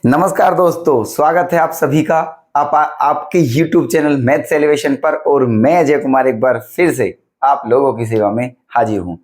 नमस्कार दोस्तों, स्वागत है आप सभी का आपके YouTube चैनल मैथ्स एलिवेशन पर। और मैं अजय कुमार एक बार फिर से आप लोगों की सेवा में हाजिर हूं।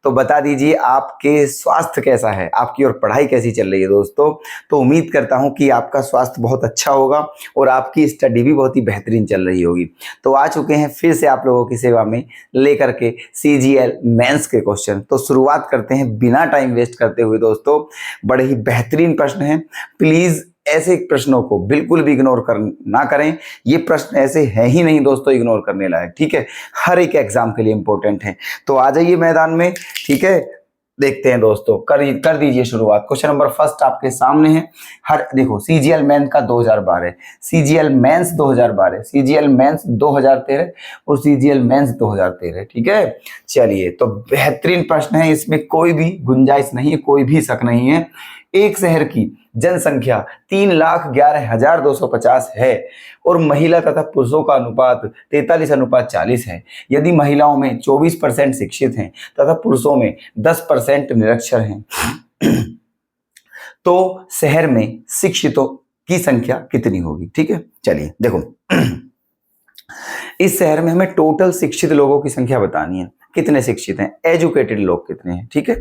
तो बता दीजिए आपके स्वास्थ्य कैसा है, आपकी और पढ़ाई कैसी चल रही है दोस्तों। तो उम्मीद करता हूं कि आपका स्वास्थ्य बहुत अच्छा होगा और आपकी स्टडी भी बहुत ही बेहतरीन चल रही होगी। तो आ चुके हैं फिर से आप लोगों की सेवा में लेकर के CGL मेंस के क्वेश्चन। तो शुरुआत करते हैं बिना टाइम वेस्ट करते हुए दोस्तों। बड़े ही बेहतरीन प्रश्न हैं, प्लीज ऐसे प्रश्नों को बिल्कुल भी इग्नोर ना करें। ये प्रश्न ऐसे है ही नहीं दोस्तों इग्नोर करने लायक, ठीक है। हर एक एग्जाम के लिए इंपॉर्टेंट है। तो आ जाइए मैदान में, ठीक है। देखते हैं दोस्तों, कर दीजिए शुरुआत। क्वेश्चन नंबर फर्स्ट आपके सामने है। हर देखो CGL मेंस का 2012, CGL मेंस 2012, CGL मेंस 2013 और CGL मेंस 2013, ठीक है। चलिए, तो बेहतरीन प्रश्न है, इसमें कोई भी गुंजाइश नहीं है, कोई भी शक नहीं है। एक शहर की जनसंख्या 3,11,250 है और महिला तथा पुरुषों का अनुपात 43:40 है। यदि महिलाओं में 24% शिक्षित हैं तथा पुरुषों में 10% निरक्षर हैं तो शहर में शिक्षितों की संख्या कितनी होगी, ठीक है। चलिए देखो इस शहर में हमें टोटल शिक्षित लोगों की संख्या बतानी है। कितने शिक्षित हैं, एजुकेटेड लोग कितने हैं, ठीक है।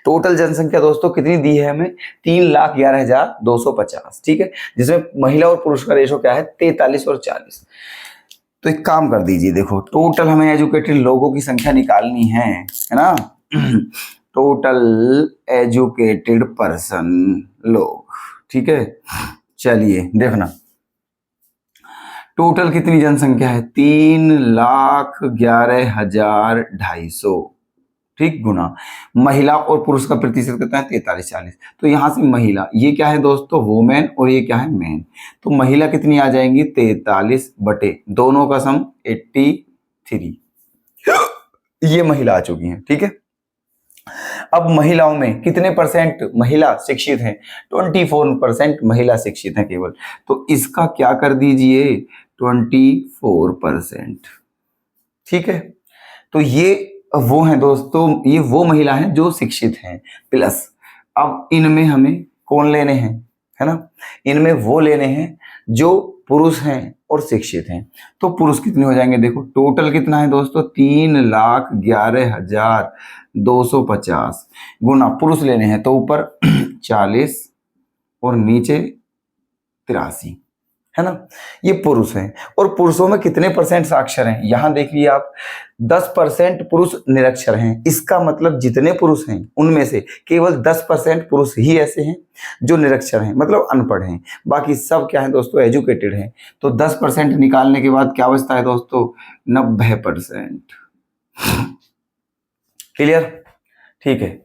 टोटल जनसंख्या दोस्तों कितनी दी है हमें, 3,11,250, ठीक है। जिसमें महिला और पुरुष का रेशो क्या है, 43 और 40। तो एक काम कर दीजिए, देखो टोटल हमें एजुकेटेड लोगों की संख्या निकालनी है ना। टोटल एजुकेटेड पर्सन लोग, ठीक है। चलिए देखना टोटल कितनी जनसंख्या है, 3,11,250, ठीक, गुना महिला और पुरुष का प्रतिशत कितना है, 43-40। तो यहां से महिला, ये क्या है दोस्तों, वोमेन, और ये क्या है, मैन। तो महिला कितनी आ जाएंगी, 43 बटे दोनों का सम 83। ये महिला आ चुकी है, ठीक है। अब महिलाओं में कितने परसेंट महिला शिक्षित हैं, 24% महिला शिक्षित हैं केवल। तो इसका क्या कर दीजिए, 24%, ठीक है। तो ये वो हैं दोस्तों, ये वो महिला हैं जो शिक्षित हैं, प्लस अब इनमें हमें कौन लेने हैं, है ना। इनमें वो लेने हैं जो पुरुष हैं और शिक्षित हैं। तो पुरुष कितने हो जाएंगे, देखो टोटल कितना है दोस्तों, 3,11,250 गुना पुरुष लेने हैं तो ऊपर 40 और नीचे 83, है ना। ये पुरुष हैं। और पुरुषों में कितने परसेंट साक्षर हैं, यहां देखिए आप, 10% पुरुष निरक्षर हैं। इसका मतलब जितने पुरुष हैं उनमें से केवल 10% पुरुष ही ऐसे हैं जो निरक्षर हैं, मतलब अनपढ़ हैं। बाकी सब क्या है दोस्तों, एजुकेटेड हैं। तो 10% निकालने के बाद क्या बचता है दोस्तों, 90%। क्लियर, ठीक है।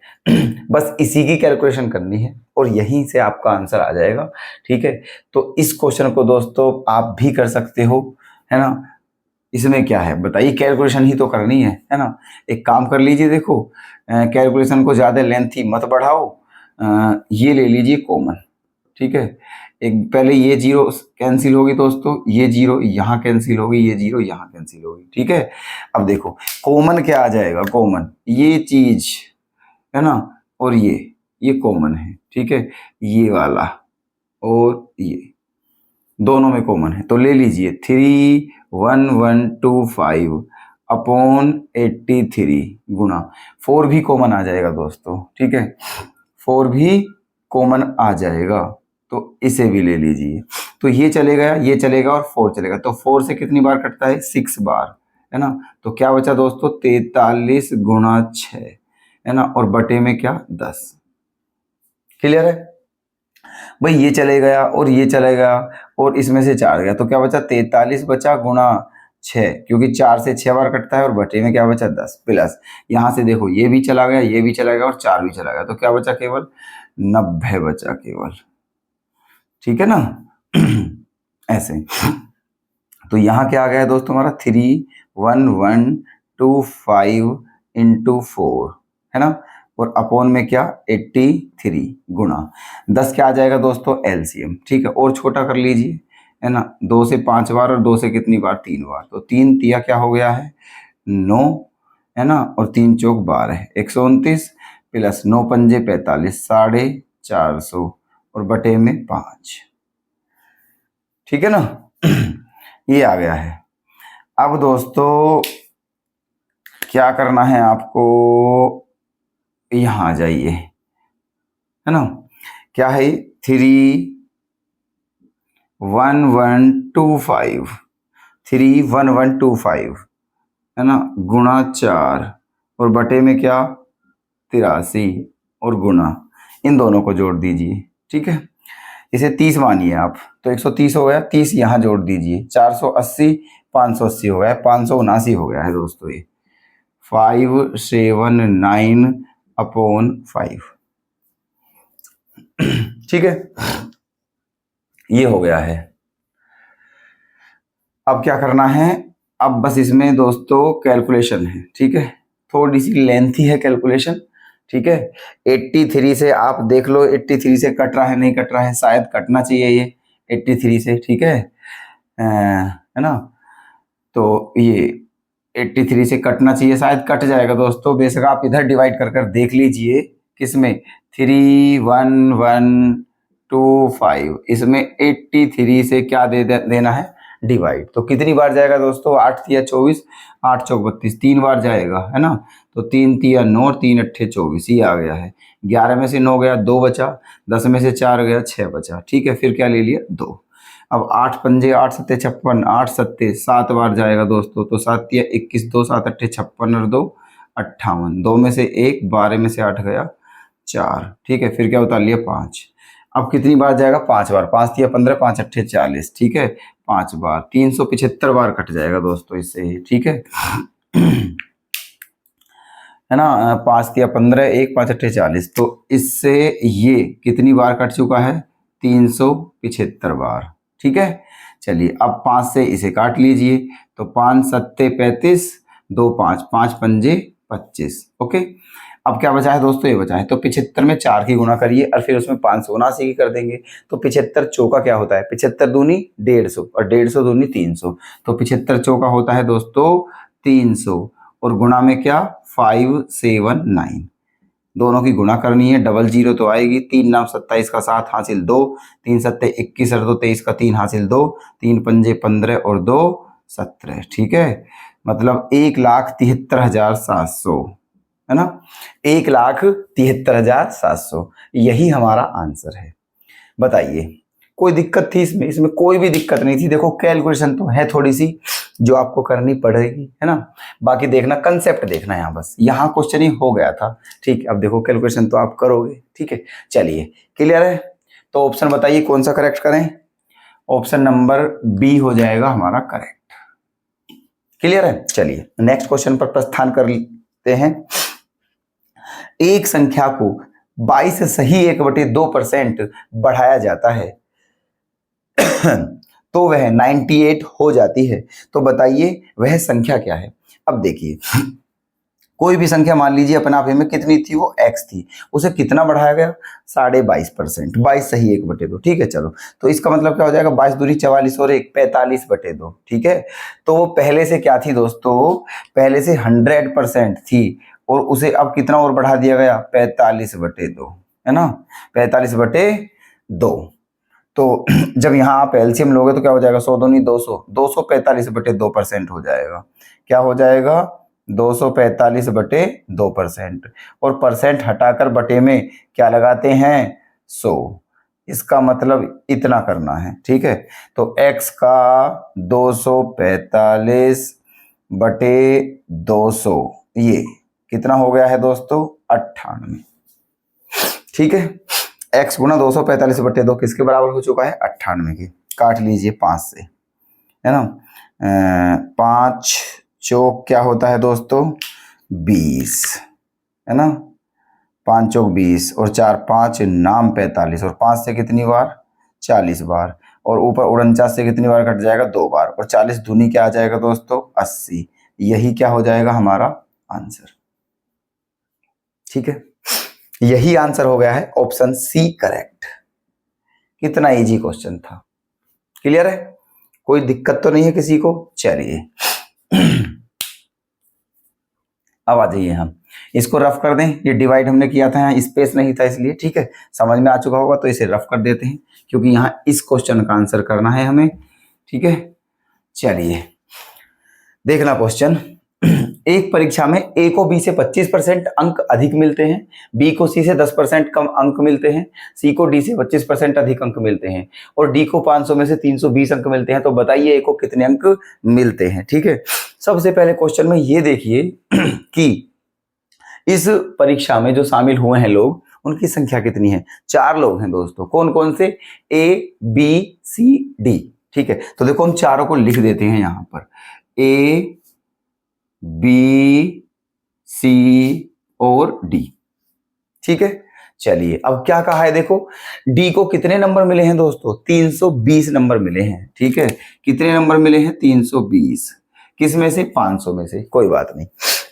बस इसी की कैलकुलेशन करनी है और यहीं से आपका आंसर आ जाएगा, ठीक है। तो इस क्वेश्चन को दोस्तों आप भी कर सकते हो, है ना। इसमें क्या है बताइए, कैलकुलेशन ही तो करनी है ना। एक काम कर लीजिए, देखो कैलकुलेशन को ज्यादा लेंथी मत बढ़ाओ। ये ले लीजिए कॉमन, ठीक है। एक पहले ये जीरो कैंसिल होगी दोस्तों, ये जीरो यहाँ कैंसिल होगी, ये जीरो यहाँ कैंसिल होगी, ठीक है। अब देखो कॉमन क्या आ जाएगा, कॉमन ये चीज, है ना, और ये कॉमन है, ठीक है। ये वाला और ये दोनों में कॉमन है, तो ले लीजिए 3,1125 अपॉन 83 गुना 4 भी कॉमन आ जाएगा दोस्तों, ठीक है। 4 भी कॉमन आ जाएगा, तो इसे भी ले लीजिए। तो ये चलेगा, ये चलेगा और 4 चलेगा। तो 4 से कितनी बार कटता है, 6 बार, है ना। तो क्या बचा दोस्तों, 43 गुणा 6, है ना, और बटे में क्या, 10। क्लियर है भाई। ये चले गया और ये चले गया और इसमें से 4 गया, तो क्या बचा, 43 बचा गुणा 6, क्योंकि 4 से 6 बार कटता है, और बटे में क्या बचा, 10, प्लस यहां से देखो ये भी चला गया, ये भी चला गया और 4 भी चला गया, तो क्या बचा, केवल 90 बचा केवल, ठीक है ना। ऐसे तो यहाँ क्या आ गया दोस्तों हमारा, 3,1125 इंटू 4, है ना, और अपॉन में क्या, 83 गुणा 10 क्या आ जाएगा दोस्तों, एलसीएम, ठीक है। और छोटा कर लीजिए, है ना, 2 से 5 बार और 2 से कितनी बार, 3 बार। तो 3 तिया क्या हो गया है, 9, है ना, और 3 चौक 12, 129 प्लस 9 पंजे 45, 450 और बटे में 5। ठीक है ना। ये आ गया है। अब दोस्तों क्या करना है आपको, यहां आ जाइए, है ना। क्या है, 31125, 31125 है ना, गुणा 4 और बटे में क्या 83 और गुणा, इन दोनों को जोड़ दीजिए। ठीक है, इसे 30 मानिए आप, तो 130 हो गया, 30 यहाँ जोड़ दीजिए, 480, 580 हो गया, 579 हो गया है दोस्तों ये, 579/5। ठीक है, ये हो गया है। अब क्या करना है, अब बस इसमें दोस्तों कैलकुलेशन है। ठीक है, थोड़ी सी लेंथी है कैलकुलेशन। ठीक है, 83 से आप देख लो, 83 से कट रहा है नहीं कट रहा है, शायद कटना चाहिए ये 83 से। ठीक है ना, तो ये 83 से कटना चाहिए, शायद कट जाएगा दोस्तों, बेशक आप इधर डिवाइड कर कर देख लीजिए, किसमें 31125, इसमें 83 से क्या देना है डिवाइड, तो कितनी बार जाएगा दोस्तों, 8 तिया 24, 8 चौक 32, 3 बार जाएगा, है ना। तो 3 तिया 9, 3 अट्ठे 24, ये आ गया है। 11 में से 9 गया, 2 बचा, 10 में से 4 गया, 6 बचा। ठीक है, फिर क्या ले लिया 2। अब 8 पंजे 8 सत्ते 56, 8 सत्ते 7 बार जाएगा दोस्तों, तो 7 तिया 21, 2 7 अट्ठे 56 और 2 58, 2 में से 1, 12 में से 8 गया 4। ठीक है, फिर क्या उतार लिया 5। अब कितनी बार जाएगा, 5 बार, 5 तिया 15, 5 अट्ठे 40। ठीक है, 5 बार, 375 बार कट जाएगा दोस्तों इससे ही। ठीक है है ना, 5 तिया 15, 1 5 अट्ठे 40, तो इससे ये कितनी बार कट चुका है, 375 बार। ठीक है, चलिए अब 5 से इसे काट लीजिए, तो 5 सत्ते 35, 2 5, 5 पंजे 25। ओके, अब क्या बचा है दोस्तों, ये बचा है, तो 75 में 4 की गुणा करिए और फिर उसमें 579 की कर देंगे, तो 75 चौका क्या होता है, 75 दूनी 150 और 150 दूनी 300, तो 75 चौका होता है दोस्तों 300 और गुणा में क्या 579, दोनों की गुणा करनी है, डबल जीरो तो आएगी, 3 नाम 27 का 7 हासिल 2, 3 सत्ते 21 और 2 23 का 3 हासिल 2, 3 पंजे 15 और 2 17। ठीक है, मतलब 1,73,700, है ना, 1,73,700, यही हमारा आंसर है। बताइए कोई दिक्कत थी इसमें, इसमें कोई भी दिक्कत नहीं थी। देखो कैलकुलेशन तो है थोड़ी सी जो आपको करनी पड़ेगी, है ना, बाकी देखना कंसेप्ट देखना, यहाँ बस यहाँ क्वेश्चन ही हो गया था। ठीक, अब देखो कैलकुलेशन तो आप करोगे। ठीक है, चलिए क्लियर है, तो ऑप्शन बताइए कौन सा करेक्ट करें, ऑप्शन नंबर बी हो जाएगा हमारा करेक्ट। क्लियर है, चलिए नेक्स्ट क्वेश्चन पर प्रस्थान करते हैं। एक संख्या को 22 सही 1/2% बढ़ाया जाता है तो वह 98 हो जाती है, तो बताइए वह संख्या क्या है। अब देखिए कोई भी संख्या मान लीजिए अपने आप में कितनी थी, वो x थी, उसे कितना बढ़ाया गया 22%, 22 सही 1/2। ठीक है, चलो तो इसका मतलब क्या हो जाएगा, 22 दूनी 44 और 1 45/2। ठीक है, तो वो पहले से क्या थी दोस्तों, पहले से 100% थी और उसे अब कितना और बढ़ा दिया गया 45/2, है ना, 45/2। तो जब यहाँ आप एलसीएम लोगे तो क्या हो जाएगा, 100 दूनी 200, 245/2% हो जाएगा। क्या हो जाएगा 245/2%, और परसेंट हटाकर बटे में क्या लगाते हैं 100, इसका मतलब इतना करना है। ठीक है, तो x का 245/200 ये कितना हो गया है दोस्तों 98। ठीक है, x गुना 245/2 किसके बराबर हो चुका है 98 के, काट लीजिए 5 से, है ना, 5 चौक क्या होता है दोस्तों 20, है ना, 5 चौक 20 और 4 5 नाम 45 और 5 से कितनी बार 40 बार, और ऊपर 49 से कितनी बार कट जाएगा 2 बार, और 40 दूनी क्या आ जाएगा दोस्तों 80, यही क्या हो जाएगा हमारा आंसर। ठीक है, यही आंसर हो गया है ऑप्शन सी करेक्ट। कितना इजी क्वेश्चन था, क्लियर है, कोई दिक्कत तो नहीं है किसी को। चलिए अब आ जाइए, हम इसको रफ कर दें। ये डिवाइड हमने किया था, यहाँ स्पेस नहीं था इसलिए, ठीक है, समझ में आ चुका होगा। तो इसे रफ कर देते हैं क्योंकि यहाँ इस क्वेश्चन का आंसर करना है हमें, ठीक है। चलिए देखना क्वेश्चन। एक परीक्षा में ए को बी से 25% अंक अधिक मिलते हैं, बी को सी से 10% कम अंक मिलते हैं, सी को डी से 25% अधिक अंक मिलते हैं और डी को 500 में से 320 अंक मिलते हैं। तो बताइए ए को कितने अंक मिलते हैं, ठीक है। सबसे पहले क्वेश्चन में ये देखिए कि इस परीक्षा में जो शामिल हुए हैं लोग, उनकी संख्या कितनी है। 4 लोग हैं दोस्तों। कौन कौन से, ए बी सी डी, ठीक है। तो देखो हम चारों को लिख देते हैं यहां पर, ए बी सी और डी, ठीक है। चलिए अब क्या कहा है, देखो डी को कितने नंबर मिले हैं दोस्तों, 320 नंबर मिले हैं, ठीक है। कितने नंबर मिले हैं, 320। किस में से, 500 में से, कोई बात नहीं।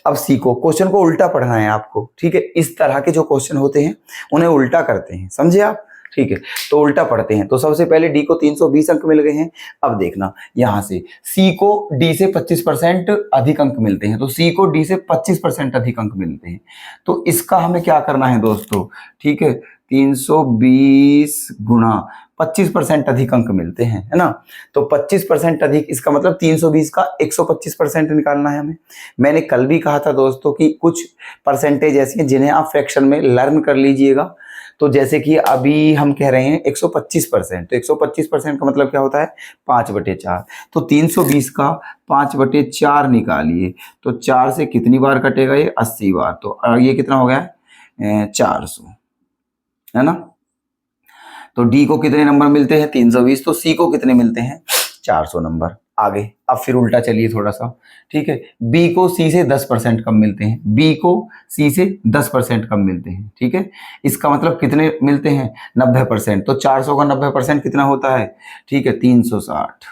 अब सी को, क्वेश्चन को उल्टा पढ़ना है आपको, ठीक है। इस तरह के जो क्वेश्चन होते हैं उन्हें उल्टा करते हैं, समझे आप, ठीक है। तो उल्टा पढ़ते हैं। तो सबसे पहले डी को 320 अंक मिल गए हैं। अब देखना यहां से सी को डी से 25% अधिक अंक मिलते हैं, तो सी को डी से 25% अधिक अंक मिलते हैं। तो इसका हमें क्या करना है दोस्तों, ठीक है, 320 गुणा 25% अधिक अंक मिलते हैं, है ना। तो 25% अधिक, इसका मतलब 320 का 125% निकालना है हमें। मैंने कल भी कहा था दोस्तों कि कुछ परसेंटेज ऐसी हैं जिन्हें आप फ्रैक्शन में लर्न कर लीजिएगा। तो जैसे कि अभी हम कह रहे हैं 125%, तो 125% का मतलब क्या होता है, 5/4। तो 320 का 5/4 निकालिए, तो 4 से कितनी बार कटेगा, ये 80 बार। तो ये कितना हो गया, 400, है ना। तो डी को कितने नंबर मिलते हैं, 320। तो सी को कितने मिलते हैं, 400 नंबर। आगे अब फिर उल्टा चलिए थोड़ा सा, ठीक है। बी को सी से 10% कम मिलते हैं, बी को सी से 10% कम मिलते हैं, ठीक है। इसका मतलब कितने मिलते हैं, 90%। तो 400 का 90% कितना होता है, ठीक है, 360,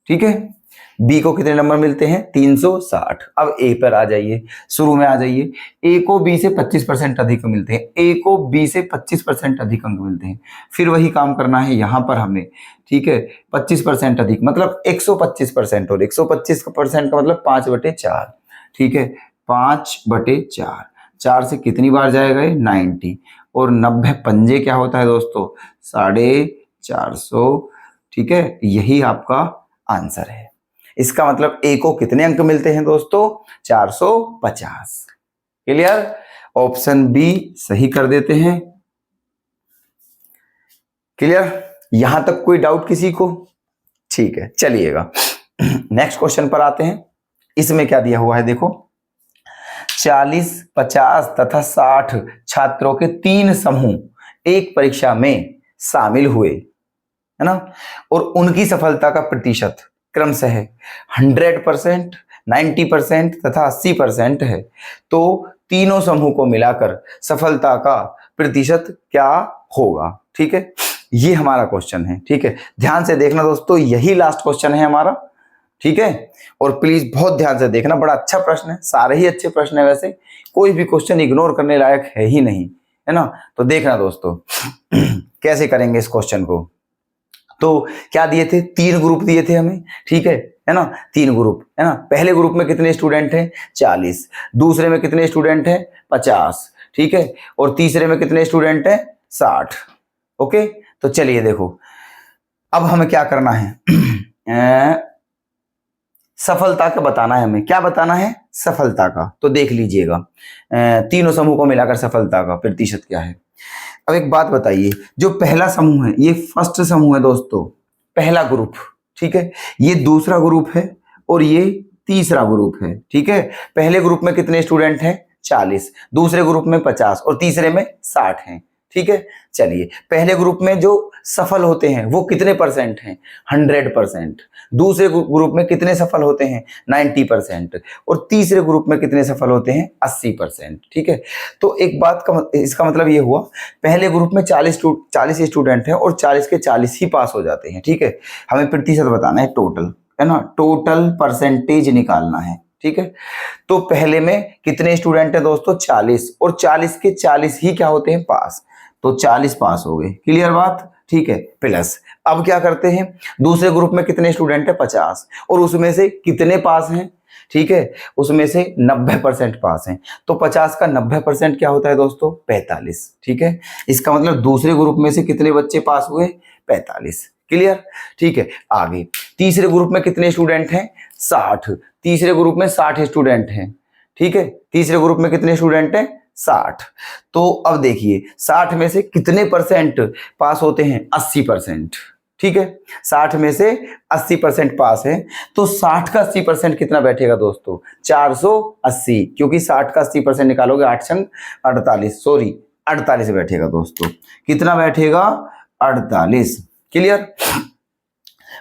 ठीक है। बी को कितने नंबर मिलते हैं, 360। अब ए पर आ जाइए, शुरू में आ जाइए। ए को बी से 25% अधिक मिलते हैं, ए को बी से 25% अधिक अंक मिलते हैं। फिर वही काम करना है यहां पर हमें, ठीक है। 25% अधिक मतलब 125%, और 125% का मतलब 5/4, ठीक है। 5/4, 4 से कितनी बार जाएगा ये, 90, और 90 पंजे क्या होता है दोस्तों, 450, ठीक है। यही आपका आंसर है। इसका मतलब ए को कितने अंक मिलते हैं दोस्तों, 450। क्लियर, ऑप्शन बी सही कर देते हैं। क्लियर, यहां तक कोई डाउट किसी को, ठीक है। चलिएगा नेक्स्ट क्वेश्चन पर आते हैं। इसमें क्या दिया हुआ है, देखो 40, 50 तथा 60 छात्रों के 3 समूह एक परीक्षा में शामिल हुए, है ना, और उनकी सफलता का प्रतिशत क्रमशः 100%, 90% तथा 80% है। तो तीनों समूह को मिलाकर सफलता का प्रतिशत क्या होगा, ठीक है। ये हमारा क्वेश्चन है, ठीक है। ध्यान से देखना दोस्तों, यही लास्ट क्वेश्चन है हमारा, ठीक है। और प्लीज बहुत ध्यान से देखना, बड़ा अच्छा प्रश्न है, सारे ही अच्छे प्रश्न है, वैसे कोई भी क्वेश्चन इग्नोर करने लायक है ही नहीं, है ना। तो देखना दोस्तों कैसे करेंगे इस क्वेश्चन को। तो क्या दिए थे, 3 ग्रुप दिए थे हमें, ठीक है ना। 3 ग्रुप, है ना। पहले ग्रुप में कितने स्टूडेंट हैं, 40, दूसरे में कितने स्टूडेंट हैं, 50, ठीक है, और तीसरे में कितने स्टूडेंट हैं, 60। ओके, तो चलिए देखो अब हमें क्या करना है, सफलता का बताना है हमें। क्या बताना है, सफलता का। तो देख लीजिएगा तीनों समूह को मिलाकर सफलता का प्रतिशत क्या है। अब एक बात बताइए, जो पहला समूह है ये फर्स्ट समूह है दोस्तों, पहला ग्रुप, ठीक है। ये दूसरा ग्रुप है और ये तीसरा ग्रुप है, ठीक है। पहले ग्रुप में कितने स्टूडेंट हैं, 40, दूसरे ग्रुप में 50 और तीसरे में 60 हैं, ठीक है। चलिए पहले ग्रुप में जो सफल होते हैं वो कितने परसेंट हैं, 100%। दूसरे ग्रुप में कितने सफल होते हैं, 90%, और तीसरे ग्रुप में कितने सफल होते हैं, 80%, ठीक है। तो एक बात का इसका मतलब ये हुआ, पहले ग्रुप में 40 स्टूडेंट हैं और 40 के 40 ही पास हो जाते हैं, ठीक है। हमें प्रतिशत बताना है, टोटल, है ना, टोटल परसेंटेज निकालना है, ठीक है। तो पहले में कितने स्टूडेंट हैं दोस्तों, 40, और 40 के 40 ही क्या होते हैं, पास। तो 40 पास हो गए, क्लियर बात, ठीक है। प्लस अब क्या करते हैं, दूसरे ग्रुप में कितने स्टूडेंट हैं, 50, और उसमें से कितने पास हैं, ठीक है, उसमें से 90% पास हैं, तो 50 का 90% क्या होता है दोस्तों? 45। ठीक है, इसका मतलब दूसरे ग्रुप में से कितने बच्चे पास हुए? 45। क्लियर? ठीक है, आगे तीसरे ग्रुप में कितने स्टूडेंट हैं? 60। तीसरे ग्रुप में 60 स्टूडेंट हैं। ठीक है, तीसरे ग्रुप में कितने स्टूडेंट हैं? 60। तो अब देखिए 60 में से कितने परसेंट पास होते हैं? 80%। ठीक है, 60 में से 80% पास है, तो 60 का 80% कितना बैठेगा दोस्तों? 480, क्योंकि 60 का 80% निकालोगे 8 छंग 48, सॉरी 48 बैठेगा दोस्तों। कितना बैठेगा? 48। क्लियर?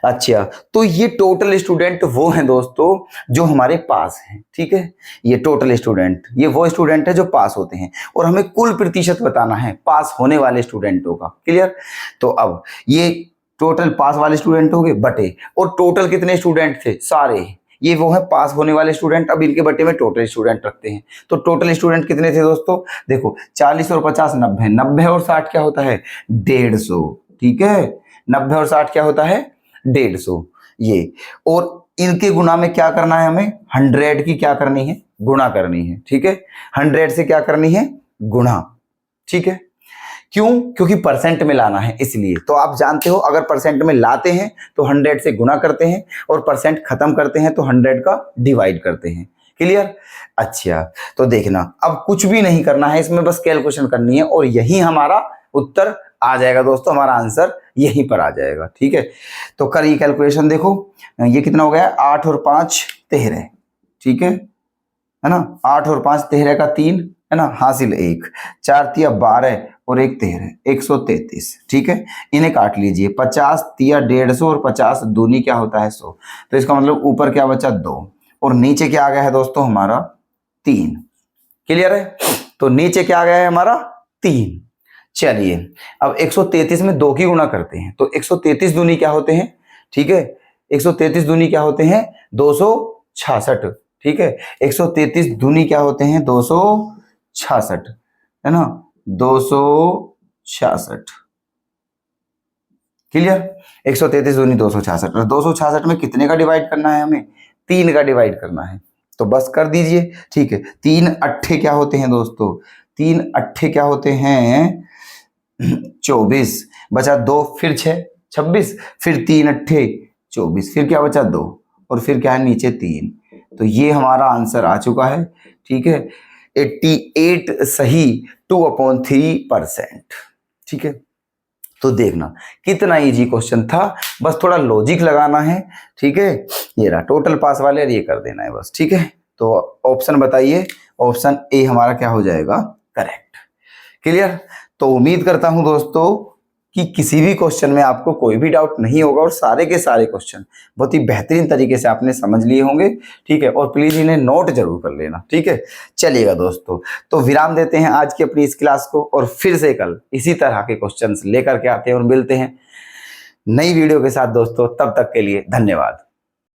अच्छा, तो ये टोटल स्टूडेंट वो हैं दोस्तों जो हमारे पास हैं। ठीक है, ये टोटल स्टूडेंट, ये वो स्टूडेंट है जो पास होते हैं, और हमें कुल प्रतिशत बताना है पास होने वाले स्टूडेंटों का। क्लियर? तो अब ये टोटल पास वाले स्टूडेंट हो गए बटे, और टोटल कितने स्टूडेंट थे? सारे। ये वो है पास होने वाले स्टूडेंट। अब इनके बटे में टोटल स्टूडेंट रखते हैं, तो टोटल स्टूडेंट कितने थे दोस्तों? देखो 40 और 50 90, 90 और 60 क्या होता है? 150। ठीक है, 90 और 60 क्या होता है? 150। ये, और इनके गुना में क्या करना है हमें? 100 की क्या करनी है? गुणा करनी है। ठीक है, 100 से क्या करनी है? गुणा। ठीक है, क्यों? क्योंकि परसेंट में लाना है इसलिए। तो आप जानते हो अगर परसेंट में लाते हैं तो 100 से गुणा करते हैं, और परसेंट खत्म करते हैं तो 100 का डिवाइड करते हैं। क्लियर? अच्छा, तो देखना अब कुछ भी नहीं करना है इसमें, बस कैलकुलेशन करनी है और यही हमारा उत्तर आ जाएगा दोस्तों, हमारा आंसर यहीं पर आ जाएगा। ठीक है, तो करिए कैलकुलेशन। देखो ये कितना हो गया? 8 और 5 13। ठीक है ना, 8 और 5 13 का 3 है ना, हासिल 1, 4 तिया 12 और 1 13, 133। ठीक है, इन्हें काट लीजिए। 50 तिया 150 और 50 दूनी क्या होता है? 100। तो इसका मतलब ऊपर क्या बचा? 2, और नीचे क्या आ गया है दोस्तों? हमारा 3। क्लियर है? तो नीचे क्या आ गया है हमारा? 3। चलिए अब 133 में 2 की गुणा करते हैं, तो 133 दूनी क्या होते हैं? ठीक है, 133 दूनी क्या होते हैं? 266। ठीक है, 133 दूनी क्या होते हैं? 266, है ना, 266। क्लियर? 133 दूनी 266, और 266 में कितने का डिवाइड करना है हमें? 3 का डिवाइड करना है, तो बस कर दीजिए। ठीक है, 3 अट्ठे क्या होते हैं दोस्तों? 3 अट्ठे क्या होते हैं? 24, बचा 2, फिर 6 26, फिर 3 अट्ठे 24, फिर क्या बचा? 2, और फिर क्या है? नीचे 3। तो ये हमारा आंसर आ चुका है। ठीक है, 88 सही 2/3%। ठीक है, तो देखना कितना इजी क्वेश्चन था, बस थोड़ा लॉजिक लगाना है। ठीक है, ये रहा टोटल पास वाले, ये कर देना है बस। ठीक है, तो ऑप्शन बताइए, ऑप्शन ए हमारा क्या हो जाएगा? करेक्ट। क्लियर? तो उम्मीद करता हूं दोस्तों कि किसी भी क्वेश्चन में आपको कोई भी डाउट नहीं होगा, और सारे के सारे क्वेश्चन बहुत ही बेहतरीन तरीके से आपने समझ लिए होंगे। ठीक है, और प्लीज इन्हें नोट जरूर कर लेना। ठीक है, चलिएगा दोस्तों, तो विराम देते हैं आज की अपनी इस क्लास को, और फिर से कल इसी तरह के क्वेश्चंस लेकर के आते हैं और मिलते हैं नई वीडियो के साथ दोस्तों। तब तक के लिए धन्यवाद।